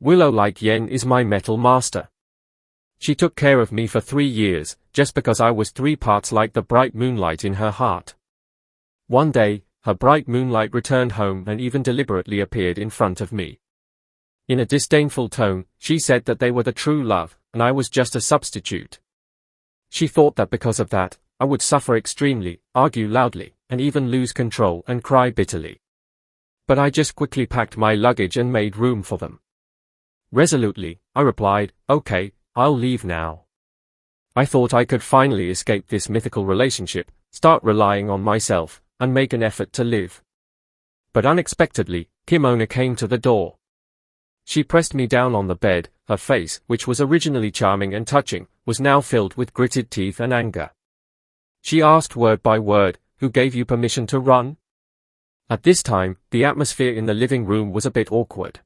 Willow like Yen is my metal master. She took care of me for 3 years, just because I was 3 parts like the bright moonlight in her heart. One day, her bright moonlight returned home and even deliberately appeared in front of me. In a disdainful tone, she said that they were the true love, and I was just a substitute. She thought that because of that, I would suffer extremely, argue loudly, and even lose control and cry bitterly. But I just quickly packed my luggage and made room for them. Resolutely, I replied, "Okay, I'll leave now." I thought I could finally escape this mythical relationship, start relying on myself, and make an effort to live. But unexpectedly, Kimona came to the door. She pressed me down on the bed. Her face, which was originally charming and touching, was now filled with gritted teeth and anger. She asked word by word, "Who gave you permission to run?" At this time, the atmosphere in the living room was a bit awkward.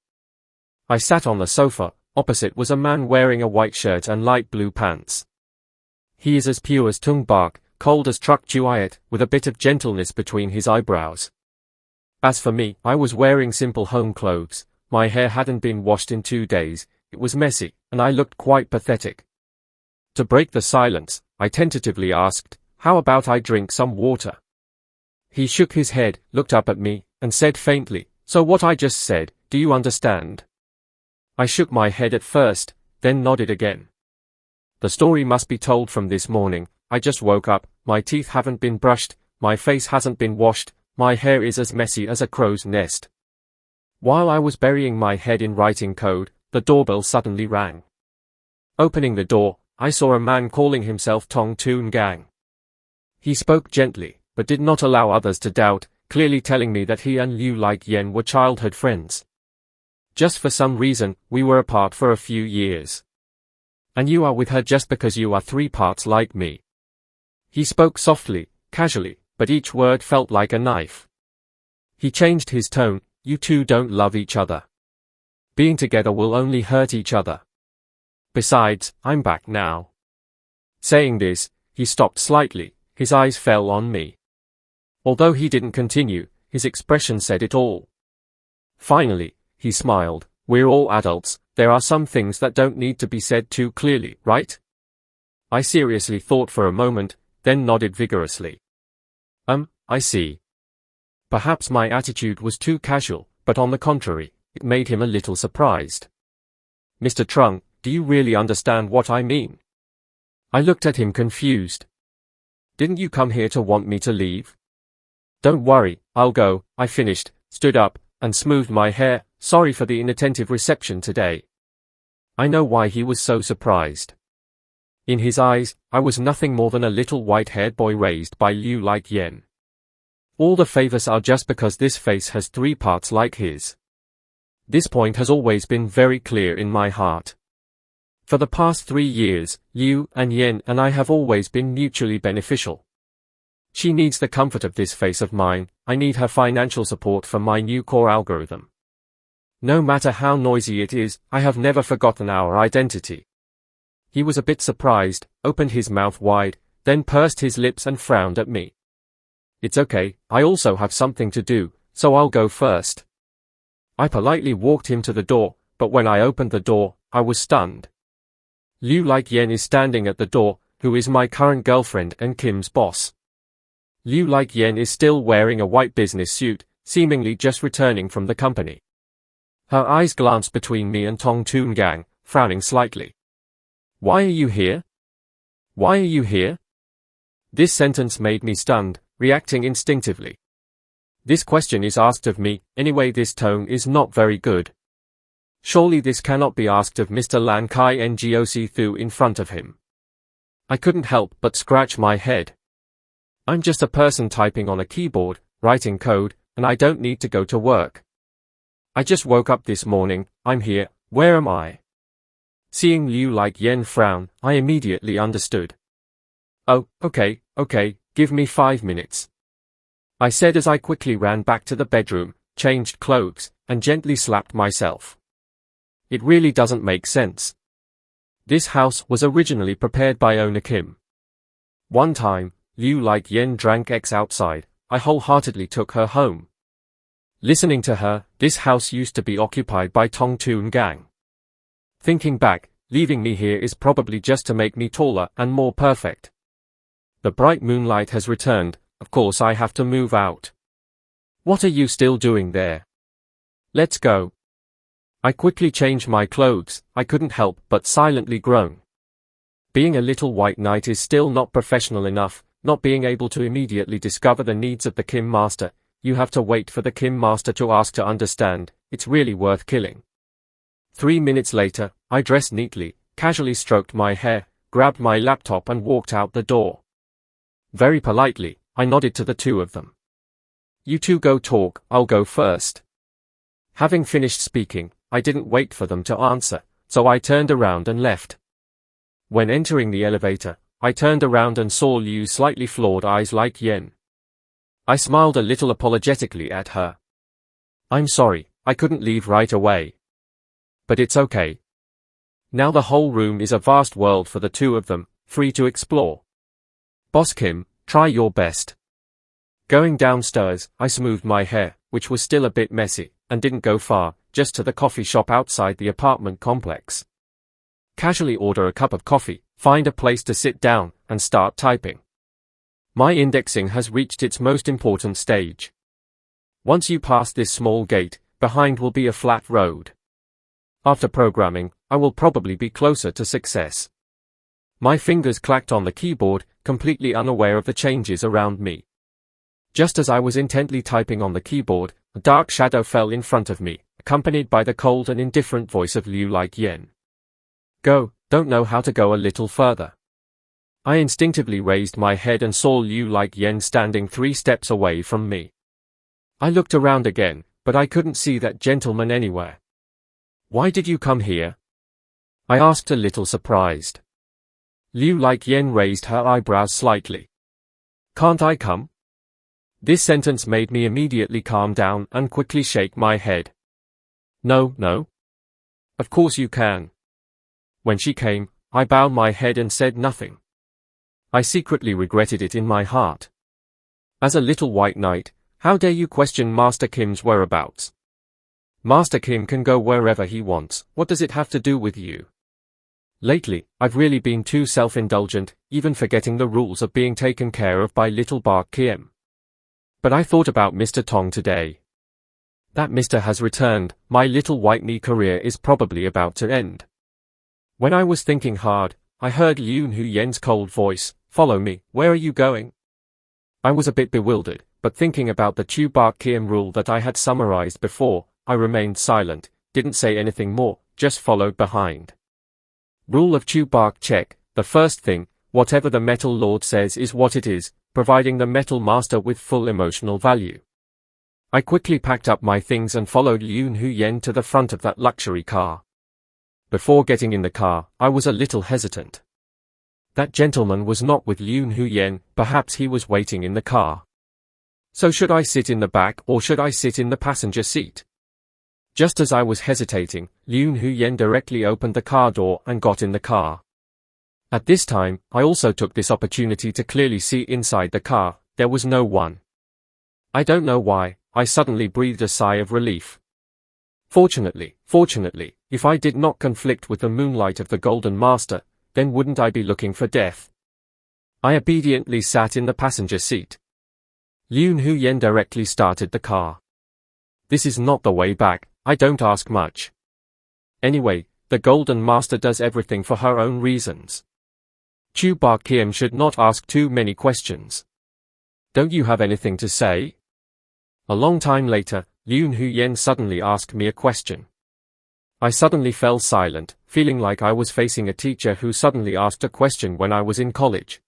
I sat on the sofa. Opposite was a man wearing a white shirt and light blue pants. He is as pure as tung bark, cold as truck chuayat, with a bit of gentleness between his eyebrows. As for me, I was wearing simple home clothes. My hair hadn't been washed in 2 days, it was messy, and I looked quite pathetic. To break the silence, I tentatively asked, "How about I drink some water?" He shook his head, looked up at me, and said faintly, "So what I just said, do you understand?" I shook my head at first, then nodded again. The story must be told from this morning. I just woke up, my teeth haven't been brushed, my face hasn't been washed, my hair is as messy as a crow's nest. While I was burying my head in writing code, the doorbell suddenly rang. Opening the door, I saw a man calling himself Tong Toon Gang. He spoke gently, but did not allow others to doubt, clearly telling me that he and Liu Like Yen were childhood friends. Just for some reason, we were apart for a few years. And you are with her just because you are 3 parts like me. He spoke softly, casually, but each word felt like a knife. He changed his tone, "You two don't love each other. Being together will only hurt each other. Besides, I'm back now." Saying this, he stopped slightly, his eyes fell on me. Although he didn't continue, his expression said it all. Finally, he smiled. "We're all adults, there are some things that don't need to be said too clearly, right?" I seriously thought for a moment, then nodded vigorously. I see. Perhaps my attitude was too casual, but on the contrary, it made him a little surprised. "Mr. Trung, do you really understand what I mean?" I looked at him confused. "Didn't you come here to want me to leave?" "Don't worry, I'll go," I finished, stood up, and smoothed my hair. "Sorry for the inattentive reception today." I know why he was so surprised. In his eyes, I was nothing more than a little white-haired boy raised by Liu Like Yen. All the favors are just because this face has 3 parts like his. This point has always been very clear in my heart. For the past 3 years, Liu and Yen and I have always been mutually beneficial. She needs the comfort of this face of mine, I need her financial support for my new core algorithm. No matter how noisy it is, I have never forgotten our identity. He was a bit surprised, opened his mouth wide, then pursed his lips and frowned at me. "It's okay, I also have something to do, so I'll go first." I politely walked him to the door, but when I opened the door, I was stunned. Liu Like Yen is standing at the door, who is my current girlfriend and Kim's boss. Liu Like Yen is still wearing a white business suit, seemingly just returning from the company. Her eyes glanced between me and Tong Toon Gang, frowning slightly. "Why are you here? Why are you here?" This sentence made me stunned, reacting instinctively. This question is asked of me, anyway this tone is not very good. Surely this cannot be asked of Mr. Lan Kai Ngoc Thu in front of him. I couldn't help but scratch my head. I'm just a person typing on a keyboard, writing code, and I don't need to go to work. I just woke up this morning, I'm here, where am I? Seeing Liu Like Yen frown, I immediately understood. "Oh, okay, give me 5 minutes." I said as I quickly ran back to the bedroom, changed clothes, and gently slapped myself. It really doesn't make sense. This house was originally prepared by owner Kim. One time, Liu Like Yen drank X outside, I wholeheartedly took her home. Listening to her, this house used to be occupied by Tong Toon Gang. Thinking back, leaving me here is probably just to make me taller and more perfect. The bright moonlight has returned, of course I have to move out. What are you still doing there? Let's go. I quickly changed my clothes, I couldn't help but silently groan. Being a little white knight is still not professional enough, not being able to immediately discover the needs of the Kim Master. You have to wait for the Kim Master to ask to understand, it's really worth killing. 3 minutes later, I dressed neatly, casually stroked my hair, grabbed my laptop and walked out the door. Very politely, I nodded to the two of them. You two go talk, I'll go first. Having finished speaking, I didn't wait for them to answer, so I turned around and left. When entering the elevator, I turned around and saw Liu's slightly flawed eyes like yen. I smiled a little apologetically at her. I'm sorry, I couldn't leave right away. But it's okay. Now the whole room is a vast world for the two of them, free to explore. Boss Kim, try your best. Going downstairs, I smoothed my hair, which was still a bit messy, and didn't go far, just to the coffee shop outside the apartment complex. Casually order a cup of coffee, find a place to sit down, and start typing. My indexing has reached its most important stage. Once you pass this small gate, behind will be a flat road. After programming, I will probably be closer to success. My fingers clacked on the keyboard, completely unaware of the changes around me. Just as I was intently typing on the keyboard, a dark shadow fell in front of me, accompanied by the cold and indifferent voice of Liu like yen. Go, don't know how to go a little further. I instinctively raised my head and saw Liu like yen standing 3 steps away from me. I looked around again, but I couldn't see that gentleman anywhere. Why did you come here? I asked a little surprised. Liu like yen raised her eyebrows slightly. Can't I come? This sentence made me immediately calm down and quickly shake my head. No. Of course you can. When she came, I bowed my head and said nothing. I secretly regretted it in my heart. As a little white knight, how dare you question Master Kim's whereabouts? Master Kim can go wherever he wants, what does it have to do with you? Lately, I've really been too self-indulgent, even forgetting the rules of being taken care of by little Bark Kim. But I thought about Mr. Tong today. That Mr. has returned, my little white knee career is probably about to end. When I was thinking hard, I heard Liu Hu Yen's cold voice, follow me, where are you going? I was a bit bewildered, but thinking about the Tu Bark Kim rule that I had summarized before, I remained silent, didn't say anything more, just followed behind. Rule of Tu Bark check, the first thing, whatever the Metal Lord says is what it is, providing the Metal Master with full emotional value. I quickly packed up my things and followed Liu Hu Yen to the front of that luxury car. Before getting in the car, I was a little hesitant. That gentleman was not with Liu Hu Yen, perhaps he was waiting in the car. So should I sit in the back or should I sit in the passenger seat? Just as I was hesitating, Liu Hu Yen directly opened the car door and got in the car. At this time, I also took this opportunity to clearly see inside the car, there was no one. I don't know why, I suddenly breathed a sigh of relief. Fortunately, if I did not conflict with the moonlight of the Golden Master, then wouldn't I be looking for death? I obediently sat in the passenger seat. Liu Hu Yen directly started the car. This is not the way back, I don't ask much. Anyway, the Golden Master does everything for her own reasons. Tu Bark Kim should not ask too many questions. Don't you have anything to say? A long time later, Liu Hu Yen suddenly asked me a question. I suddenly fell silent, feeling like I was facing a teacher who suddenly asked a question when I was in college.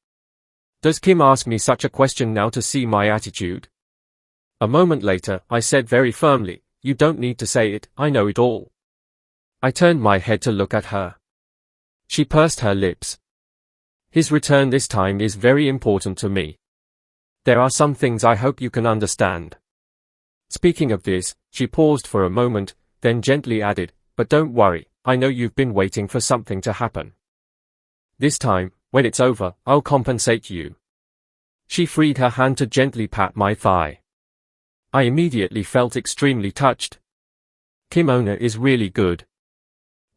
Does Kim ask me such a question now to see my attitude? A moment later, I said very firmly, you don't need to say it, I know it all. I turned my head to look at her. She pursed her lips. His return this time is very important to me. There are some things I hope you can understand. Speaking of this, she paused for a moment, then gently added, but don't worry, I know you've been waiting for something to happen. This time, when it's over, I'll compensate you. She freed her hand to gently pat my thigh. I immediately felt extremely touched. Kim Owner is really good.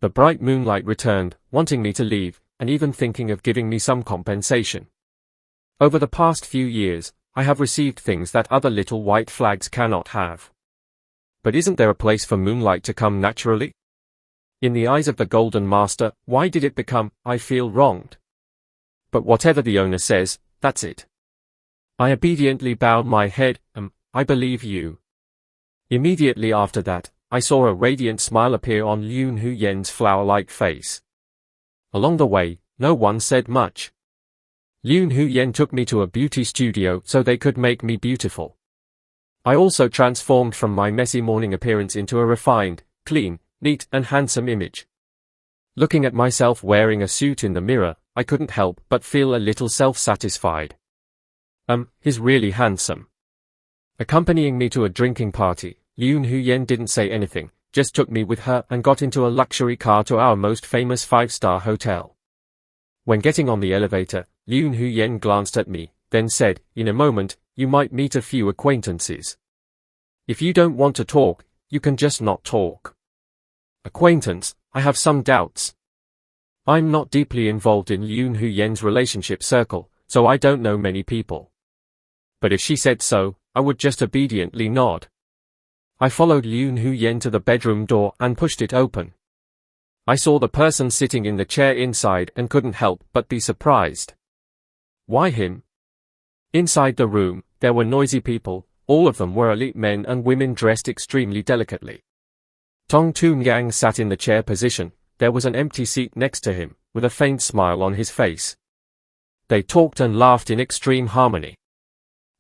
The bright moonlight returned, wanting me to leave, and even thinking of giving me some compensation. Over the past few years, I have received things that other little white flags cannot have. But isn't there a place for moonlight to come naturally? In the eyes of the Golden Master, why did it become, I feel wronged? But whatever the owner says, that's it. I obediently bowed my head, I believe you. Immediately after that, I saw a radiant smile appear on Lun Huyen's flower-like face. Along the way, no one said much. Lun Huyen took me to a beauty studio so they could make me beautiful. I also transformed from my messy morning appearance into a refined, clean, neat and handsome image. Looking at myself wearing a suit in the mirror, I couldn't help but feel a little self-satisfied. He's really handsome. Accompanying me to a drinking party, Lun Huyen didn't say anything, just took me with her and got into a luxury car to our most famous 5-star hotel. When getting on the elevator, Lun Huyen glanced at me, then said, "In a moment, you might meet a few acquaintances. If you don't want to talk, you can just not talk." Acquaintance, I have some doubts. I'm not deeply involved in Lun Huyen's relationship circle, so I don't know many people. But if she said so, I would just obediently nod. I followed Lun Huyen to the bedroom door and pushed it open. I saw the person sitting in the chair inside and couldn't help but be surprised. Why him? Inside the room, there were noisy people, all of them were elite men and women dressed extremely delicately. Tong Toon-yang sat in the chair position, there was an empty seat next to him, with a faint smile on his face. They talked and laughed in extreme harmony.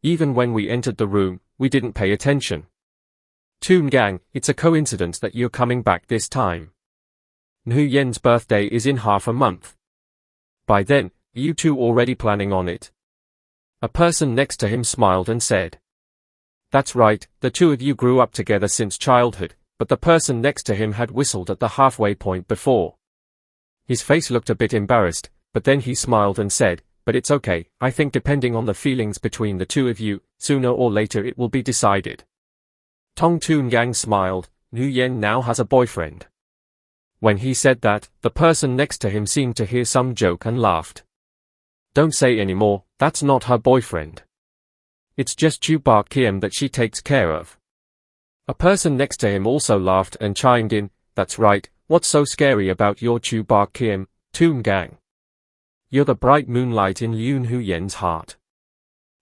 Even when we entered the room, we didn't pay attention. "Toon-gang, it's a coincidence that you're coming back this time. Huyen's birthday is in half a month. By then, are you two already planning on it?" A person next to him smiled and said, "That's right, the two of you grew up together since childhood," but the person next to him had whistled at the halfway point before. His face looked a bit embarrassed, but then he smiled and said, "But it's okay, I think depending on the feelings between the two of you, sooner or later it will be decided." Tong Toon-yang smiled, "Huyen now has a boyfriend." When he said that, the person next to him seemed to hear some joke and laughed. "Don't say any more, that's not her boyfriend. It's just Chu Bak Kiem that she takes care of." A person next to him also laughed and chimed in, "That's right, what's so scary about your Chu Bak Kiem, Toon-gang? You're the bright moonlight in Lun Huyen's heart."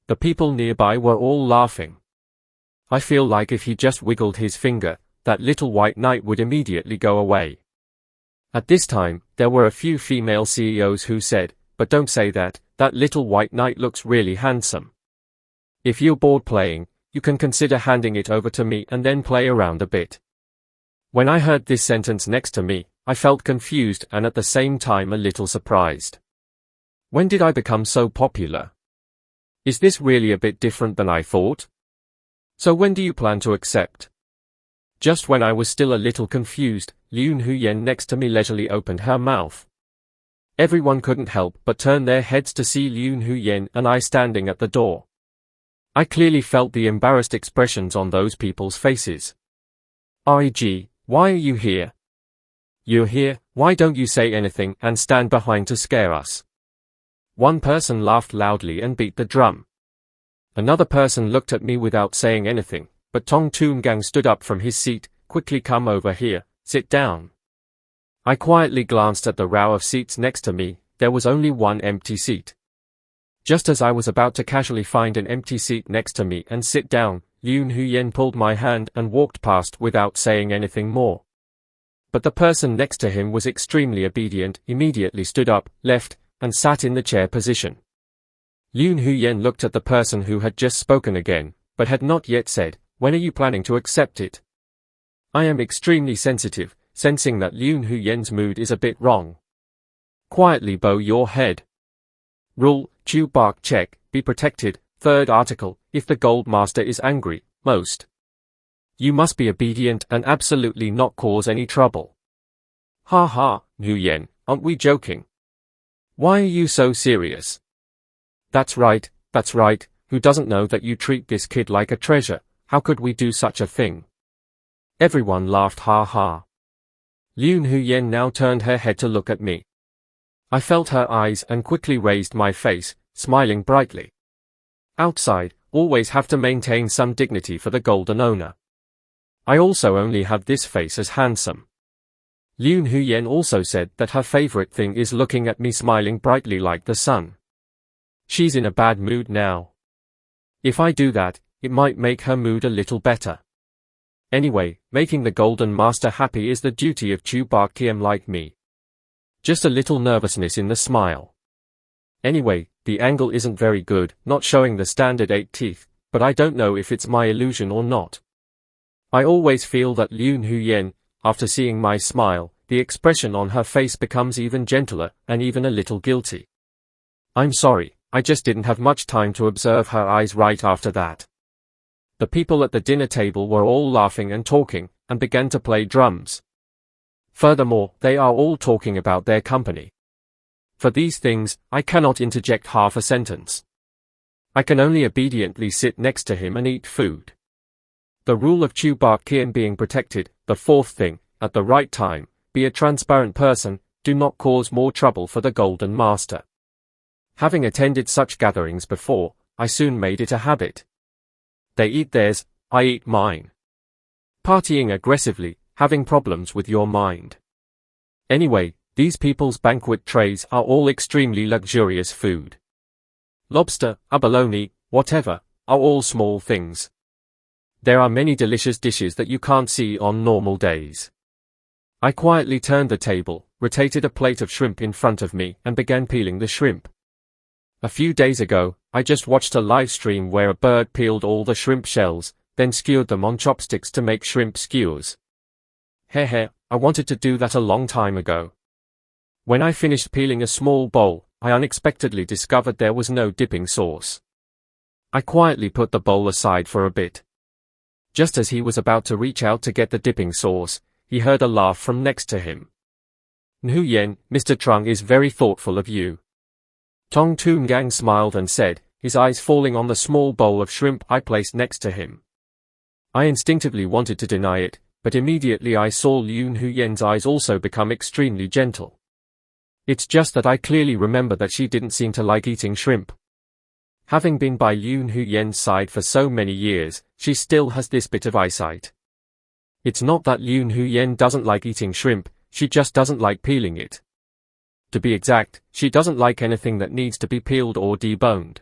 The people nearby were all laughing. I feel like if he just wiggled his finger, that little white knight would immediately go away. At this time, there were a few female CEOs who said, "But don't say that, that little white knight looks really handsome. If you're bored playing, you can consider handing it over to me and then play around a bit." When I heard this sentence next to me, I felt confused and at the same time a little surprised. When did I become so popular? Is this really a bit different than I thought? So when do you plan to accept? Just when I was still a little confused, Lun Huyen next to me leisurely opened her mouth. Everyone couldn't help but turn their heads to see Lun Huyen and I standing at the door. I clearly felt the embarrassed expressions on those people's faces. "Ig, why are you here? You're here, why don't you say anything and stand behind to scare us?" One person laughed loudly and beat the drum. Another person looked at me without saying anything, but Tong Toon-gang stood up from his seat, "Quickly come over here, sit down." I quietly glanced at the row of seats next to me, there was only one empty seat. Just as I was about to casually find an empty seat next to me and sit down, Lun Huyen pulled my hand and walked past without saying anything more. But the person next to him was extremely obedient, immediately stood up, left, and sat in the chair position. Lun Huyen looked at the person who had just spoken again, but had not yet said, "When are you planning to accept it?" I am extremely sensitive, sensing that Lun Huyen's mood is a bit wrong. Quietly bow your head. Rule, Chu Bak check, be protected, third article, if the Gold Master is angry, most. You must be obedient and absolutely not cause any trouble. Ha ha, Huyen, aren't we joking? Why are you so serious? That's right, who doesn't know that you treat this kid like a treasure, how could we do such a thing? Everyone laughed ha ha. Yoon Yen now turned her head to look at me. I felt her eyes and quickly raised my face, smiling brightly. Outside, always have to maintain some dignity for the golden owner. I also only have this face as handsome. Yoon Yen also said that her favorite thing is looking at me smiling brightly like the sun. She's in a bad mood now. If I do that, it might make her mood a little better. Anyway, making the Golden Master happy is the duty of Chubakiem like me. Just a little nervousness in the smile. Anyway, the angle isn't very good, not showing the standard 8 teeth, but I don't know if it's my illusion or not. I always feel that Yoon Yen, after seeing my smile, the expression on her face becomes even gentler, and even a little guilty. I'm sorry, I just didn't have much time to observe her eyes right after that. The people at the dinner table were all laughing and talking, and began to play drums. Furthermore, they are all talking about their company. For these things, I cannot interject half a sentence. I can only obediently sit next to him and eat food. The rule of Chubakiem being protected, the fourth thing, at the right time, be a transparent person, do not cause more trouble for the Golden Master. Having attended such gatherings before, I soon made it a habit. They eat theirs, I eat mine. Partying aggressively, having problems with your mind. Anyway, these people's banquet trays are all extremely luxurious food. Lobster, abalone, whatever, are all small things. There are many delicious dishes that you can't see on normal days. I quietly turned the table, rotated a plate of shrimp in front of me, and began peeling the shrimp. A few days ago, I just watched a live stream where a bird peeled all the shrimp shells, then skewered them on chopsticks to make shrimp skewers. Hehe, I wanted to do that a long time ago. When I finished peeling a small bowl, I unexpectedly discovered there was no dipping sauce. I quietly put the bowl aside for a bit. Just as he was about to reach out to get the dipping sauce, he heard a laugh from next to him. Nguyen, Mr. Trung is very thoughtful of you. Tong Toongang smiled and said, his eyes falling on the small bowl of shrimp I placed next to him. I instinctively wanted to deny it, but immediately I saw Yoon Yen's eyes also become extremely gentle. It's just that I clearly remember that she didn't seem to like eating shrimp. Having been by Yoon Yen's side for so many years, she still has this bit of eyesight. It's not that Yoon Yen doesn't like eating shrimp, she just doesn't like peeling it. To be exact, she doesn't like anything that needs to be peeled or deboned.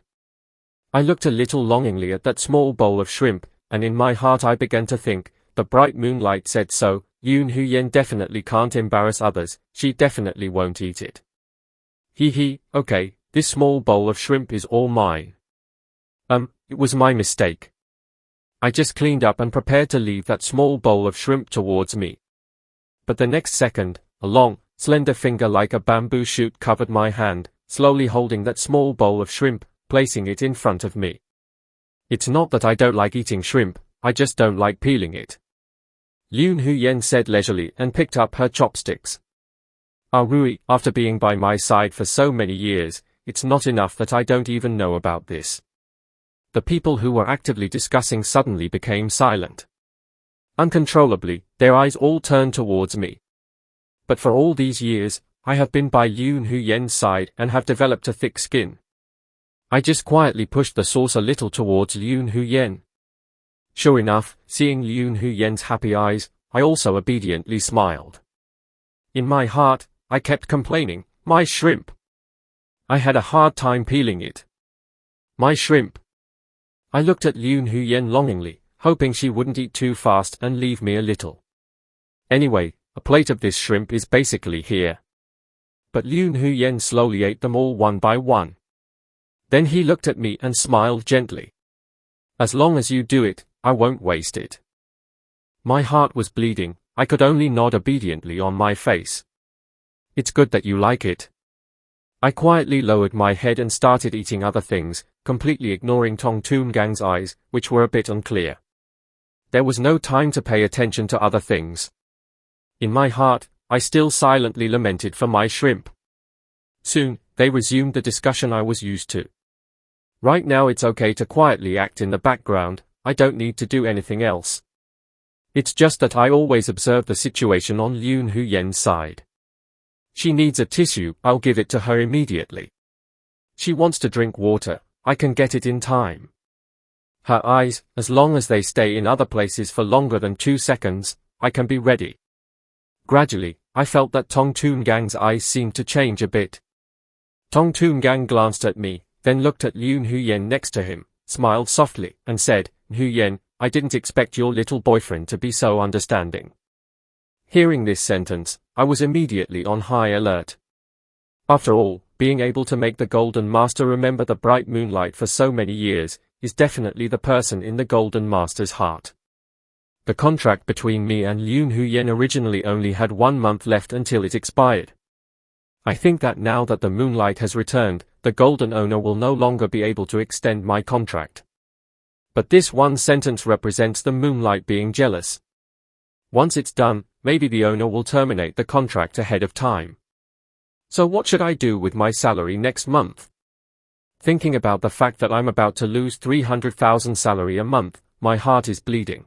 I looked a little longingly at that small bowl of shrimp, and in my heart I began to think, the bright moonlight said so, Yoon Yen definitely can't embarrass others, she definitely won't eat it. Okay, this small bowl of shrimp is all mine. It was my mistake. I just cleaned up and prepared to leave that small bowl of shrimp towards me. But the next second, a long, slender finger like a bamboo shoot covered my hand, slowly holding that small bowl of shrimp, placing it in front of me. It's not that I don't like eating shrimp, I just don't like peeling it. Yoon Yen said leisurely and picked up her chopsticks. Rui, after being by my side for so many years, it's not enough that I don't even know about this. The people who were actively discussing suddenly became silent. Uncontrollably, their eyes all turned towards me. But for all these years, I have been by Yoon Yen's side and have developed a thick skin. I just quietly pushed the sauce a little towards Yoon Yen. Sure enough, seeing Yoon Yen's happy eyes, I also obediently smiled. In my heart, I kept complaining, my shrimp. I had a hard time peeling it. My shrimp. I looked at Yoon Yen longingly, hoping she wouldn't eat too fast and leave me a little. Anyway, a plate of this shrimp is basically here. But Yoon Yen slowly ate them all one by one. Then he looked at me and smiled gently. As long as you do it, I won't waste it. My heart was bleeding, I could only nod obediently on my face. It's good that you like it. I quietly lowered my head and started eating other things, completely ignoring Tong Toongang's eyes, which were a bit unclear. There was no time to pay attention to other things. In my heart, I still silently lamented for my shrimp. Soon, they resumed the discussion I was used to. Right now it's okay to quietly act in the background, I don't need to do anything else. It's just that I always observe the situation on Yoon Hoo-yen's side. She needs a tissue, I'll give it to her immediately. She wants to drink water, I can get it in time. Her eyes, as long as they stay in other places for longer than 2 seconds, I can be ready. Gradually, I felt that Tong Toon-gang's eyes seemed to change a bit. Tong Toon-gang glanced at me, then looked at Yoon Hoo-yen next to him, smiled softly, and said, "Hoo-yen, I didn't expect your little boyfriend to be so understanding." Hearing this sentence, I was immediately on high alert. After all, being able to make the Golden Master remember the bright moonlight for so many years, is definitely the person in the Golden Master's heart. The contract between me and Yoon Hoo-yen originally only had 1 month left until it expired. I think that now that the moonlight has returned, the Golden owner will no longer be able to extend my contract. But this one sentence represents the moonlight being jealous. Once it's done, maybe the owner will terminate the contract ahead of time. So what should I do with my salary next month? Thinking about the fact that I'm about to lose 300,000 salary a month, my heart is bleeding.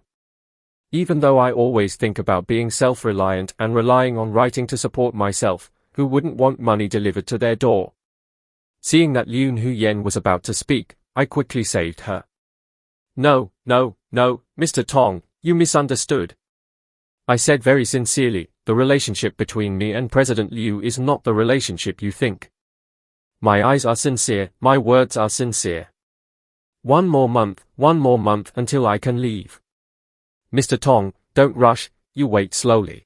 Even though I always think about being self-reliant and relying on writing to support myself, who wouldn't want money delivered to their door? Seeing that Yoon Hoo-yen was about to speak, I quickly saved her. No, Mr. Tong, you misunderstood. I said very sincerely, the relationship between me and President Liu is not the relationship you think. My eyes are sincere, my words are sincere. 1 more month until I can leave. Mr. Tong, don't rush, you wait slowly.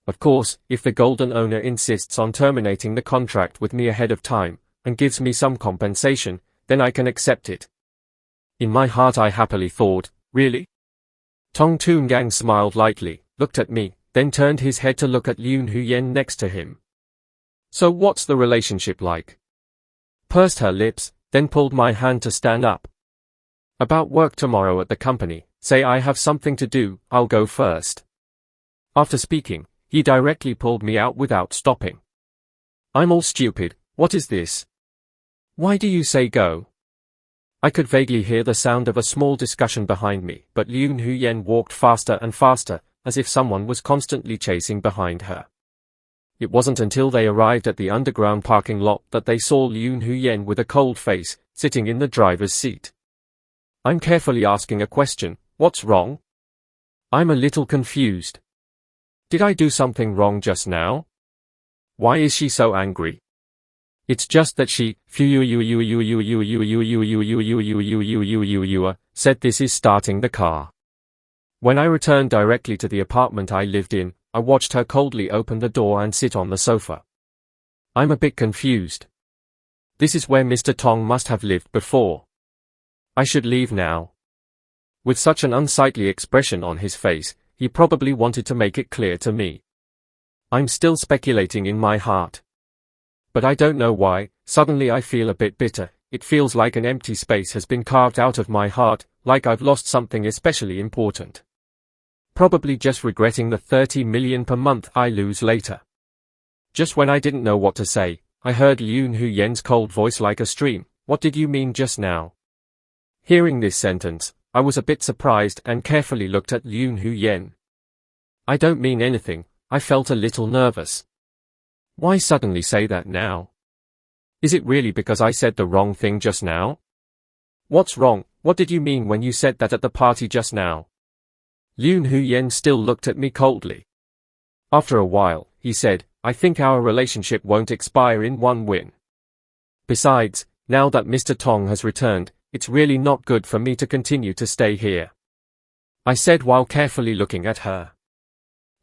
Of course, if the Golden owner insists on terminating the contract with me ahead of time, and gives me some compensation, then I can accept it. In my heart I happily thought, really? Tong Toon-gang smiled lightly, looked at me, then turned his head to look at Yoon Hoo-yen next to him. So what's the relationship like? Pursed her lips, then pulled my hand to stand up. About work tomorrow at the company, say I have something to do, I'll go first. After speaking, he directly pulled me out without stopping. I'm all stupid, what is this? Why do you say go? I could vaguely hear the sound of a small discussion behind me, but Yoon Hoo-yen walked faster and faster, as if someone was constantly chasing behind her. It wasn't until they arrived at the underground parking lot that they saw Yoon Hoo-yen with a cold face, sitting in the driver's seat. I'm carefully asking a question, what's wrong? I'm a little confused. Did I do something wrong just now? Why is she so angry? It's just that she said this is starting the car. When I returned directly to the apartment I lived in, I watched her coldly open the door and sit on the sofa. I'm a bit confused. This is where Mr. Tong must have lived before. I should leave now. With such an unsightly expression on his face, he probably wanted to make it clear to me. I'm still speculating in my heart. But I don't know why, suddenly I feel a bit bitter. It feels like an empty space has been carved out of my heart, like I've lost something especially important. Probably just regretting the 30 million per month I lose later. Just when I didn't know what to say, I heard Yoon Hoo-yen's cold voice like a stream. What did you mean just now? Hearing this sentence, I was a bit surprised and carefully looked at Yoon Hoo-yen. I don't mean anything, I felt a little nervous. Why suddenly say that now? Is it really because I said the wrong thing just now? What's wrong? What did you mean when you said that at the party just now? Yoon Hoo-yen still looked at me coldly. After a while, he said, I think our relationship won't expire in one win. Besides, now that Mr. Tong has returned, it's really not good for me to continue to stay here. I said while carefully looking at her.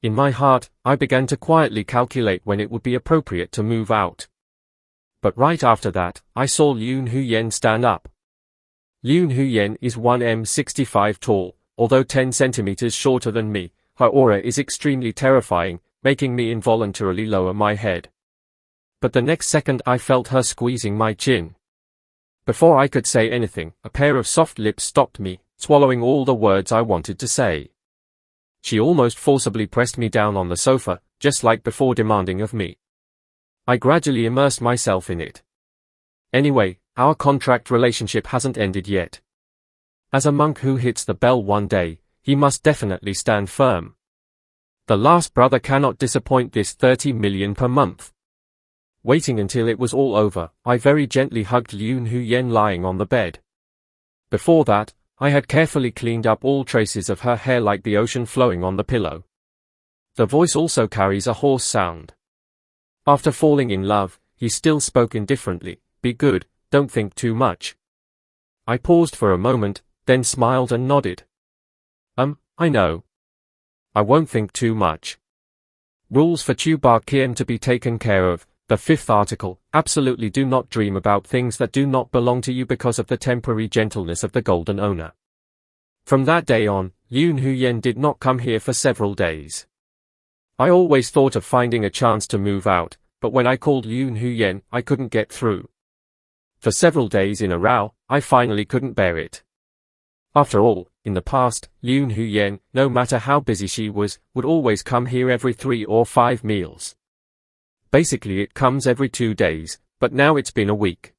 In my heart, I began to quietly calculate when it would be appropriate to move out. But right after that, I saw Yoon Hoo-yen stand up. Yoon Hoo-yen is 1m65 tall, although 10 centimeters shorter than me. Her aura is extremely terrifying, making me involuntarily lower my head. But the next second I felt her squeezing my chin. Before I could say anything, a pair of soft lips stopped me, swallowing all the words I wanted to say. She almost forcibly pressed me down on the sofa, just like before demanding of me. I gradually immersed myself in it. Anyway, our contract relationship hasn't ended yet. As a monk who hits the bell one day, He must definitely stand firm. The last brother cannot disappoint this 30 million per month. Waiting until it was all over, I very gently hugged Yoon Hoo Yen lying on the bed. Before that, I had carefully cleaned up all traces of her hair like the ocean flowing on the pillow. The voice also carries a hoarse sound. After falling in love, he still spoke indifferently, "Be good, don't think too much." I paused for a moment, then smiled and nodded. I know. I won't think too much. Rules for Chuba Kiem to be taken care of. The fifth article, absolutely do not dream about things that do not belong to you because of the temporary gentleness of the golden owner. From that day on, Yoon Hoo Yen did not come here for several days. I always thought of finding a chance to move out, but when I called Yoon Hoo Yen, I couldn't get through. For several days in a row, I finally couldn't bear it. After all, in the past, Yoon Hoo Yen, no matter how busy she was, would always come here every 3 or 5 meals. Basically it comes every 2 days, but now it's been a week.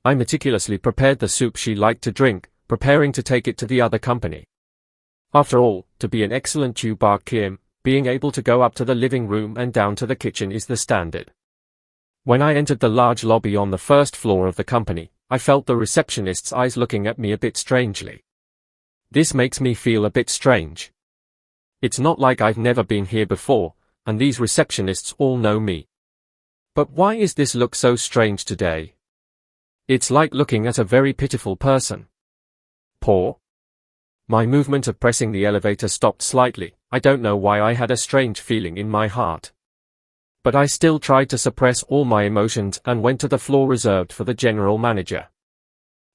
I meticulously prepared the soup she liked to drink, preparing to take it to the other company. After all, to be an excellent Chuba Kiem, being able to go up to the living room and down to the kitchen is the standard. When I entered the large lobby on the first floor of the company, I felt the receptionist's eyes looking at me a bit strangely. This makes me feel a bit strange. It's not like I've never been here before, and these receptionists all know me. But why is this look so strange today? It's like looking at a very pitiful person. Poor. My movement of pressing the elevator stopped slightly. I don't know why I had a strange feeling in my heart. But I still tried to suppress all my emotions and went to the floor reserved for the general manager.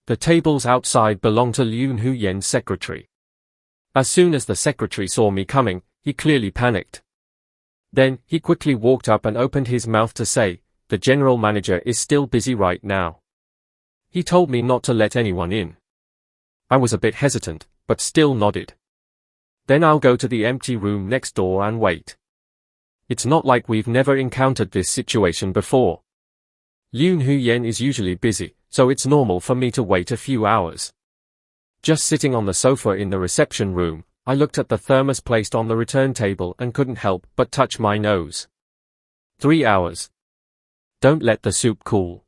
The tables outside belonged to Yoon Hoo Yen's secretary. As soon as the secretary saw me coming, he clearly panicked. Then, he quickly walked up and opened his mouth to say, "The general manager is still busy right now." He told me not to let anyone in. I was a bit hesitant, but still nodded. "Then I'll go to the empty room next door and wait." It's not like we've never encountered this situation before. Yoon Hoo Yen is usually busy, so it's normal for me to wait a few hours. Just sitting on the sofa in the reception room, I looked at the thermos placed on the return table and couldn't help but touch my nose. 3 hours. Don't let the soup cool.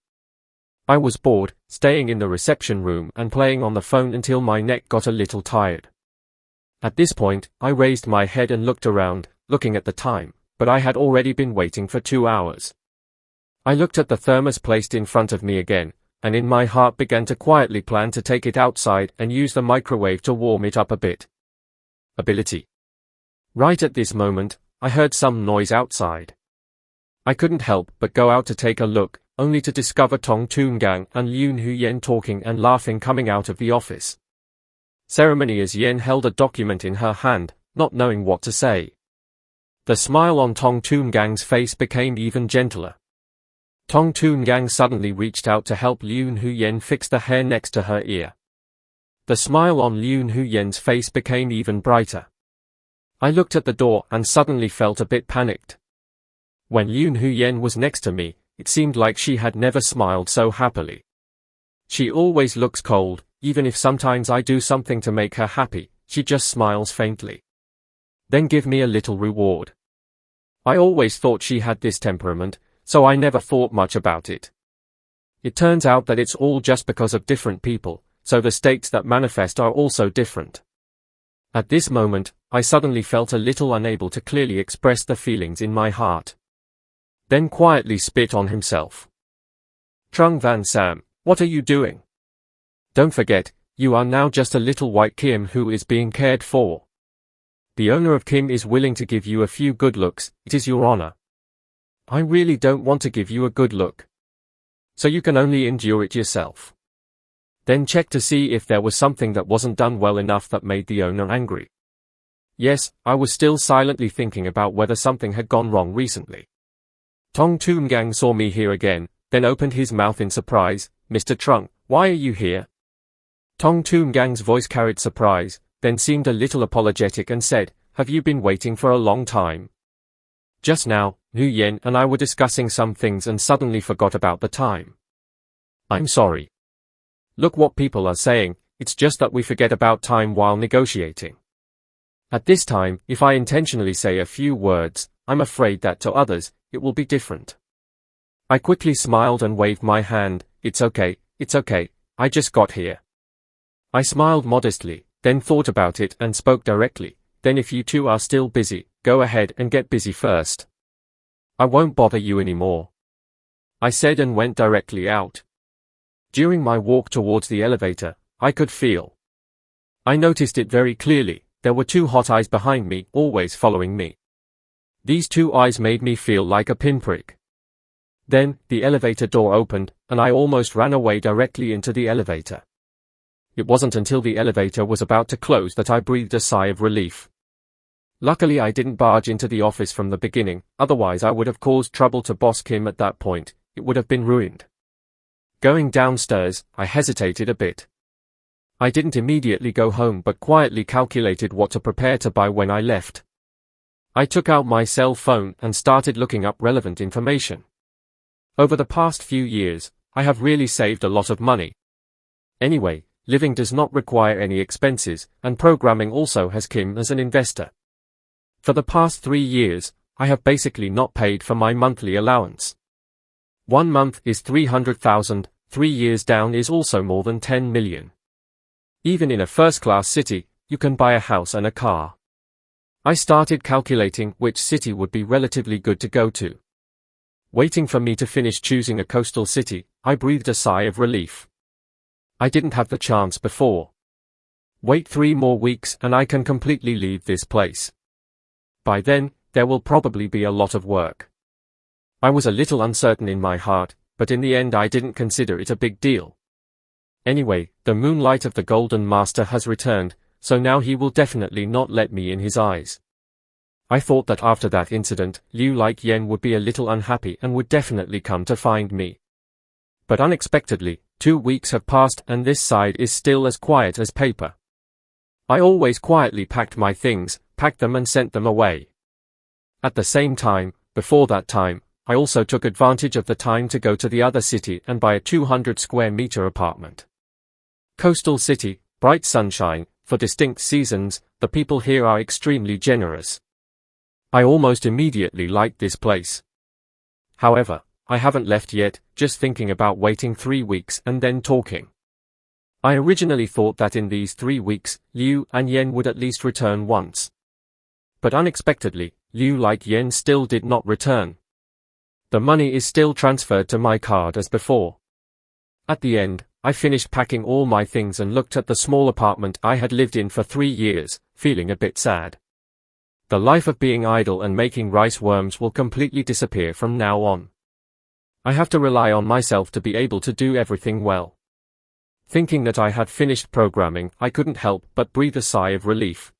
I was bored, staying in the reception room and playing on the phone until my neck got a little tired. At this point, I raised my head and looked around, looking at the time, but I had already been waiting for 2 hours. I looked at the thermos placed in front of me again, and in my heart began to quietly plan to take it outside and use the microwave to warm it up a bit. Ability. Right at this moment, I heard some noise outside. I couldn't help but go out to take a look, only to discover Tong Toon-gang and Yoon Hoo Yen talking and laughing coming out of the office. Ceremony as Yen held a document in her hand, not knowing what to say. The smile on Tong Toon-gang's face became even gentler. Tong Toon-gang suddenly reached out to help Yoon Hoo Yen fix the hair next to her ear. The smile on Yoon Hoo Yen's face became even brighter. I looked at the door and suddenly felt a bit panicked. When Yoon Hoo Yen was next to me, it seemed like she had never smiled so happily. She always looks cold, even if sometimes I do something to make her happy, she just smiles faintly. Then give me a little reward. I always thought she had this temperament, so I never thought much about it. It turns out that it's all just because of different people, so the states that manifest are also different. At this moment, I suddenly felt a little unable to clearly express the feelings in my heart. Then quietly spit on himself. Trung Van Sam, what are you doing? Don't forget, you are now just a little white Kim who is being cared for. The owner of Kim is willing to give you a few good looks, it is your honor. I really don't want to give you a good look. So you can only endure it yourself. Then check to see if there was something that wasn't done well enough that made the owner angry. Yes, I was still silently thinking about whether something had gone wrong recently. Tong Toon-gang saw me here again, then opened his mouth in surprise. Mr. Trung, why are you here? Tong Toon-gang's voice carried surprise, then seemed a little apologetic and said, have you been waiting for a long time? Just now, Hoo Yen and I were discussing some things and suddenly forgot about the time. I'm sorry. Look what people are saying, it's just that we forget about time while negotiating. At this time, if I intentionally say a few words, I'm afraid that to others, it will be different. I quickly smiled and waved my hand. It's okay, I just got here. I smiled modestly, then thought about it and spoke directly. Then if you two are still busy, go ahead and get busy first. I won't bother you anymore, I said and went directly out. During my walk towards the elevator, I could feel. I noticed it very clearly. There were two hot eyes behind me, always following me. These two eyes made me feel like a pinprick. Then, the elevator door opened, and I almost ran away directly into the elevator. It wasn't until the elevator was about to close that I breathed a sigh of relief. Luckily I didn't barge into the office from the beginning, otherwise I would have caused trouble to Boss Kim at that point. It would have been ruined. Going downstairs, I hesitated a bit. I didn't immediately go home but quietly calculated what to prepare to buy when I left. I took out my cell phone and started looking up relevant information. Over the past few years, I have really saved a lot of money. Anyway, living does not require any expenses, and programming also has Kim as an investor. For the past 3 years, I have basically not paid for my monthly allowance. 1 month is 300,000, 3 years down is also more than 10 million. Even in a first-class city, you can buy a house and a car. I started calculating which city would be relatively good to go to. Waiting for me to finish choosing a coastal city, I breathed a sigh of relief. I didn't have the chance before. Wait 3 more weeks and I can completely leave this place. By then, there will probably be a lot of work. I was a little uncertain in my heart, but in the end I didn't consider it a big deal. Anyway, the Moonlight of the Golden Master has returned, so now he will definitely not let me in his eyes. I thought that after that incident, Liu like Yen would be a little unhappy and would definitely come to find me. But unexpectedly, 2 weeks have passed and this side is still as quiet as paper. I always quietly packed my things, packed them and sent them away. At the same time, before that time, I also took advantage of the time to go to the other city and buy a 200 square meter apartment. Coastal city, bright sunshine, for distinct seasons, the people here are extremely generous. I almost immediately liked this place. However, I haven't left yet, just thinking about waiting 3 weeks and then talking. I originally thought that in these 3 weeks, Liu and Yen would at least return once. But unexpectedly, Liu like Yen still did not return. The money is still transferred to my card as before. At the end, I finished packing all my things and looked at the small apartment I had lived in for 3 years, feeling a bit sad. The life of being idle and making rice worms will completely disappear from now on. I have to rely on myself to be able to do everything well. Thinking that I had finished programming, I couldn't help but breathe a sigh of relief.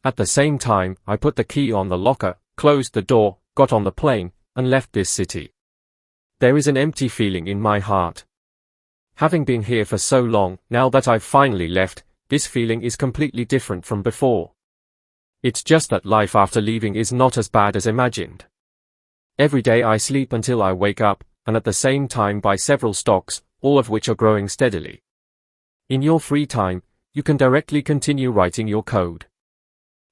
At the same time, I put the key on the locker, closed the door, got on the plane, and left this city. There is an empty feeling in my heart. Having been here for so long, now that I've finally left, this feeling is completely different from before. It's just that life after leaving is not as bad as imagined. Every day I sleep until I wake up, and at the same time buy several stocks, all of which are growing steadily. In your free time, you can directly continue writing your code.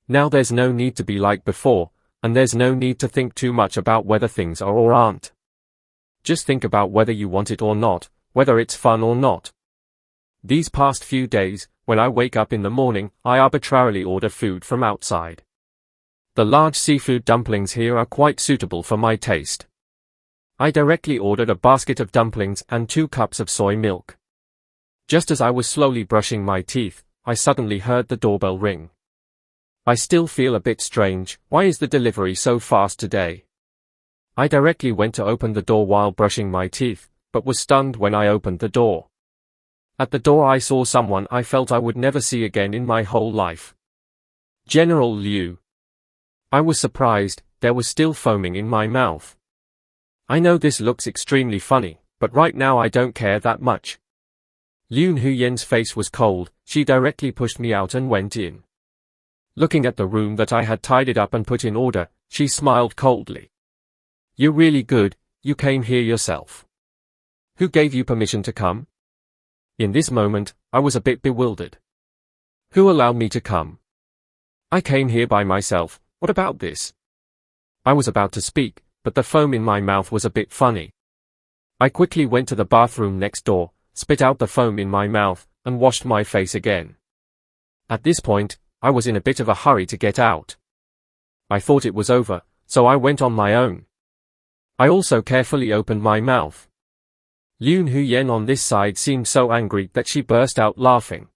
Now there's no need to be like before, and there's no need to think too much about whether things are or aren't. Just think about whether you want it or not, whether it's fun or not. These past few days, when I wake up in the morning, I arbitrarily order food from outside. The large seafood dumplings here are quite suitable for my taste. I directly ordered a basket of dumplings and 2 cups of soy milk. Just as I was slowly brushing my teeth, I suddenly heard the doorbell ring. I still feel a bit strange. Why is the delivery so fast today? I directly went to open the door while brushing my teeth, but was stunned when I opened the door. At the door I saw someone I felt I would never see again in my whole life. General Liu. I was surprised, there was still foaming in my mouth. I know this looks extremely funny, but right now I don't care that much. Liu Huyen's face was cold, she directly pushed me out and went in. Looking at the room that I had tidied up and put in order, she smiled coldly. You're really good, you came here yourself. Who gave you permission to come? In this moment, I was a bit bewildered. Who allowed me to come? I came here by myself, what about this? I was about to speak, but the foam in my mouth was a bit funny. I quickly went to the bathroom next door, spit out the foam in my mouth, and washed my face again. At this point, I was in a bit of a hurry to get out. I thought it was over, so I went on my own. I also carefully opened my mouth. Yoon Hoo-yen on this side seemed so angry that she burst out laughing.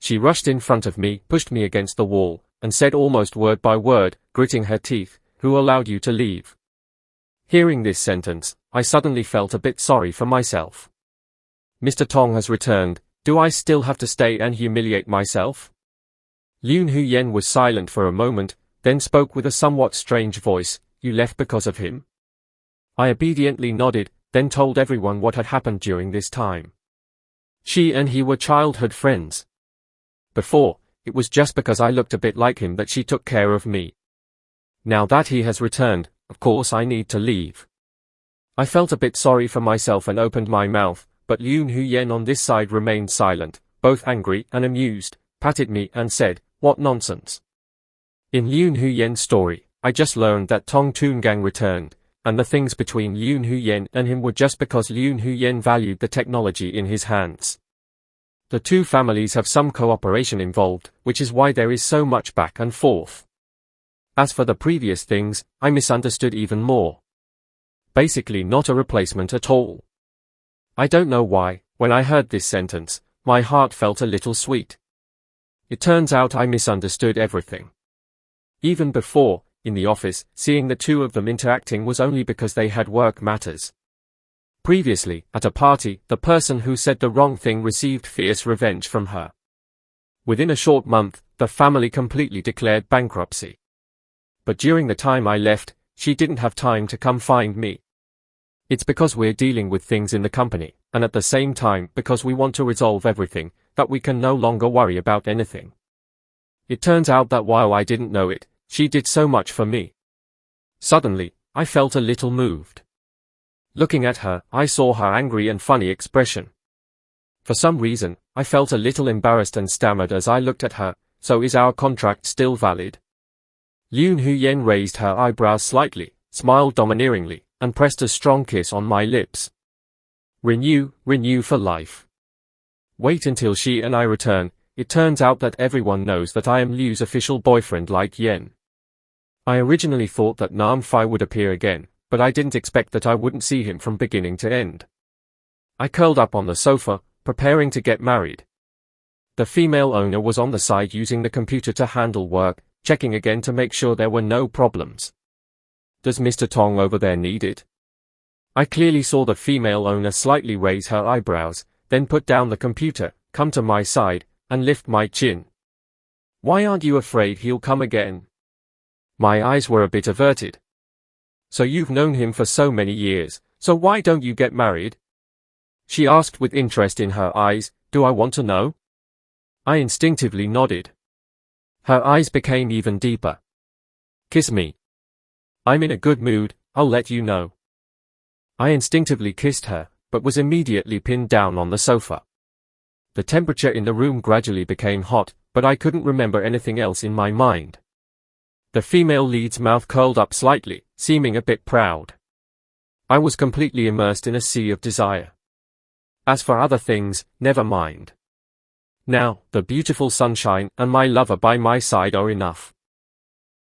She rushed in front of me, pushed me against the wall, and said almost word by word, gritting her teeth, "Who allowed you to leave?" Hearing this sentence, I suddenly felt a bit sorry for myself. Mr. Tong has returned, do I still have to stay and humiliate myself? Yoon Hoo-yen was silent for a moment, then spoke with a somewhat strange voice, "You left because of him?" I obediently nodded, then told everyone what had happened during this time. She and he were childhood friends. Before, it was just because I looked a bit like him that she took care of me. Now that he has returned, of course I need to leave. I felt a bit sorry for myself and opened my mouth, but Yoon Hoo-yen on this side remained silent, both angry and amused, patted me and said, "What nonsense." In Yoon Hoo-yen's story, I just learned that Tong Toongang returned, and the things between Yoon Hoo-yen and him were just because Yoon Hoo-yen valued the technology in his hands. The two families have some cooperation involved, which is why there is so much back and forth. As for the previous things, I misunderstood even more. Basically not a replacement at all. I don't know why, when I heard this sentence, my heart felt a little sweet. It turns out I misunderstood everything. Even before, in the office, seeing the two of them interacting was only because they had work matters. Previously, at a party, the person who said the wrong thing received fierce revenge from her. Within a short month, the family completely declared bankruptcy. But during the time I left, she didn't have time to come find me. It's because we're dealing with things in the company, and at the same time because we want to resolve everything, that we can no longer worry about anything. It turns out that while I didn't know it, she did so much for me. Suddenly, I felt a little moved. Looking at her, I saw her angry and funny expression. For some reason, I felt a little embarrassed and stammered as I looked at her, "So is our contract still valid?" Yoon Hoo-yen raised her eyebrows slightly, smiled domineeringly, and pressed a strong kiss on my lips. "Renew for life. Wait until she and I return. It turns out that everyone knows that I am Liu's official boyfriend like Yen." I originally thought that Nam-Fi would appear again, but I didn't expect that I wouldn't see him from beginning to end. I curled up on the sofa, preparing to get married. The female owner was on the side using the computer to handle work, checking again to make sure there were no problems. "Does Mr. Tong over there need it?" I clearly saw the female owner slightly raise her eyebrows, then put down the computer, come to my side, and lift my chin. "Why aren't you afraid he'll come again?" My eyes were a bit averted. "So you've known him for so many years, so why don't you get married?" She asked with interest in her eyes. "Do I want to know?" I instinctively nodded. Her eyes became even deeper. "Kiss me. I'm in a good mood, I'll let you know." I instinctively kissed her, but was immediately pinned down on the sofa. The temperature in the room gradually became hot, but I couldn't remember anything else in my mind. The female lead's mouth curled up slightly, seeming a bit proud. I was completely immersed in a sea of desire. As for other things, never mind. Now, the beautiful sunshine and my lover by my side are enough.